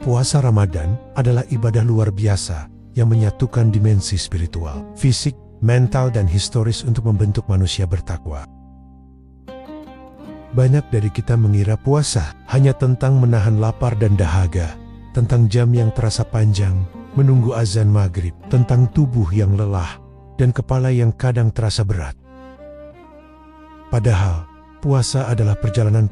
Puasa Ramadan adalah ibadah luar biasa yang menyatukan dimensi spiritual, fisik, mental, dan historis untuk membentuk manusia bertakwa. Banyak dari kita mengira puasa hanya tentang menahan lapar dan dahaga, tentang jam yang terasa panjang, menunggu azan maghrib, tentang tubuh yang lelah, dan kepala yang kadang terasa berat. Padahal, puasa adalah perjalanan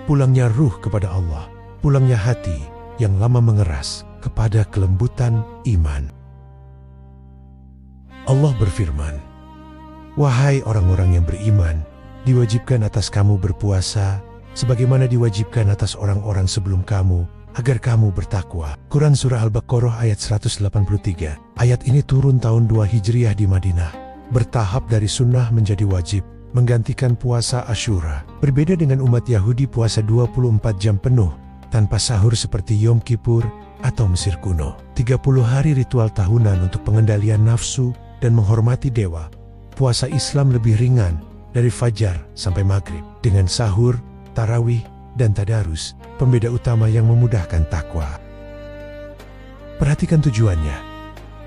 pulangnya ruh kepada Allah, pulangnya hati yang lama mengeras kepada kelembutan iman. Allah berfirman, "Wahai orang-orang yang beriman, diwajibkan atas kamu berpuasa, sebagaimana diwajibkan atas orang-orang sebelum kamu, agar kamu bertakwa." Quran Surah Al-Baqarah ayat 183. Ayat ini turun tahun 2 Hijriah di Madinah. Bertahap dari sunnah menjadi wajib, menggantikan puasa Asyura. Berbeda dengan umat Yahudi puasa 24 jam penuh, tanpa sahur seperti Yom Kippur atau Mesir kuno. 30 hari ritual tahunan untuk pengendalian nafsu dan menghormati dewa. Puasa Islam lebih ringan, dari fajar sampai maghrib, dengan sahur, tarawih, dan tadarus, pembeda utama yang memudahkan takwa. Perhatikan tujuannya,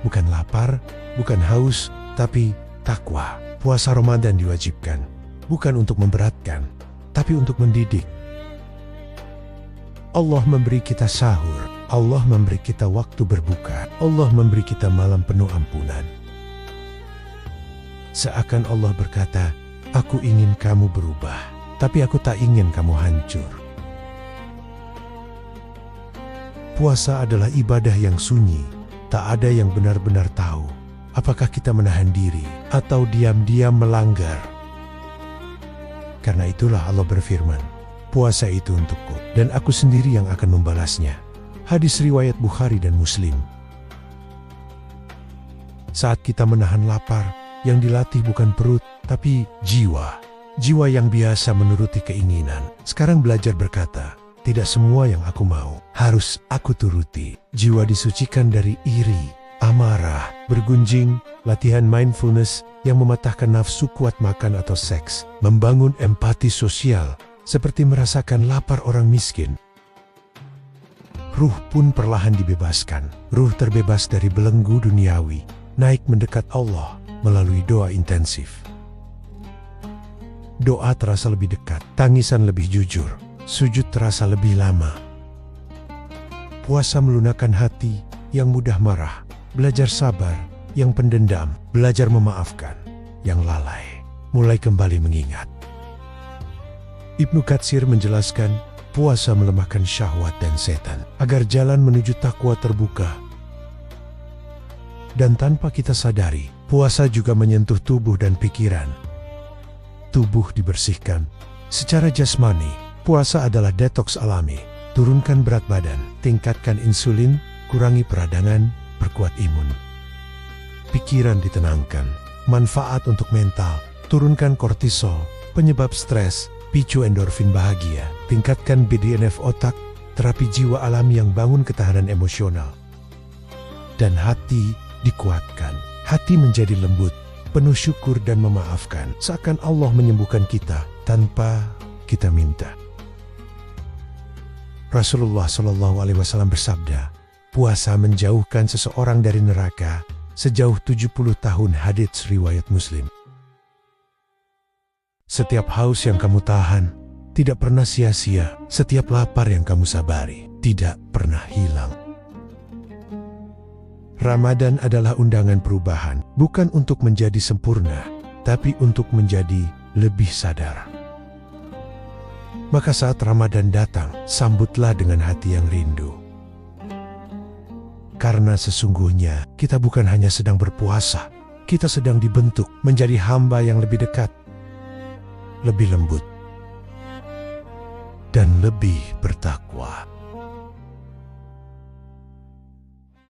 bukan lapar, bukan haus, tapi takwa. Puasa Ramadan diwajibkan, bukan untuk memberatkan, tapi untuk mendidik. Allah memberi kita sahur, Allah memberi kita waktu berbuka, Allah memberi kita malam penuh ampunan. Seakan Allah berkata, "Aku ingin kamu berubah, tapi aku tak ingin kamu hancur." Puasa adalah ibadah yang sunyi, tak ada yang benar-benar tahu apakah kita menahan diri atau diam-diam melanggar. Karena itulah Allah berfirman, "Puasa itu untukku, dan aku sendiri yang akan membalasnya." Hadis riwayat Bukhari dan Muslim. Saat kita menahan lapar, yang dilatih bukan perut, tapi jiwa. Jiwa yang biasa menuruti keinginan. Sekarang belajar berkata, "Tidak semua yang aku mau, harus aku turuti." Jiwa disucikan dari iri, amarah, bergunjing, latihan mindfulness yang mematahkan nafsu kuat makan atau seks, membangun empati sosial, seperti merasakan lapar orang miskin. Ruh pun perlahan dibebaskan. Ruh terbebas dari belenggu duniawi, naik mendekat Allah melalui doa intensif. Doa terasa lebih dekat, tangisan lebih jujur, sujud terasa lebih lama. Puasa melunakkan hati yang mudah marah, belajar sabar yang pendendam, belajar memaafkan yang lalai, mulai kembali mengingat. Ibnu Katsir menjelaskan, puasa melemahkan syahwat dan setan, agar jalan menuju takwa terbuka. Dan tanpa kita sadari, puasa juga menyentuh tubuh dan pikiran. Tubuh dibersihkan. Secara jasmani, puasa adalah detoks alami. Turunkan berat badan, tingkatkan insulin, kurangi peradangan, perkuat imun. Pikiran ditenangkan. Manfaat untuk mental, turunkan kortisol, penyebab stres, picu endorfin bahagia, tingkatkan BDNF otak, terapi jiwa alami yang bangun ketahanan emosional. Dan hati dikuatkan. Hati menjadi lembut, penuh syukur dan memaafkan, seakan Allah menyembuhkan kita tanpa kita minta. Rasulullah SAW bersabda, puasa menjauhkan seseorang dari neraka sejauh 70 tahun. Hadits riwayat Muslim. Setiap haus yang kamu tahan tidak pernah sia-sia. Setiap lapar yang kamu sabari tidak pernah hilang. Ramadan adalah undangan perubahan, bukan untuk menjadi sempurna, tapi untuk menjadi lebih sadar. Maka saat Ramadan datang, sambutlah dengan hati yang rindu. Karena sesungguhnya kita bukan hanya sedang berpuasa, kita sedang dibentuk menjadi hamba yang lebih dekat, lebih lembut, dan lebih bertakwa.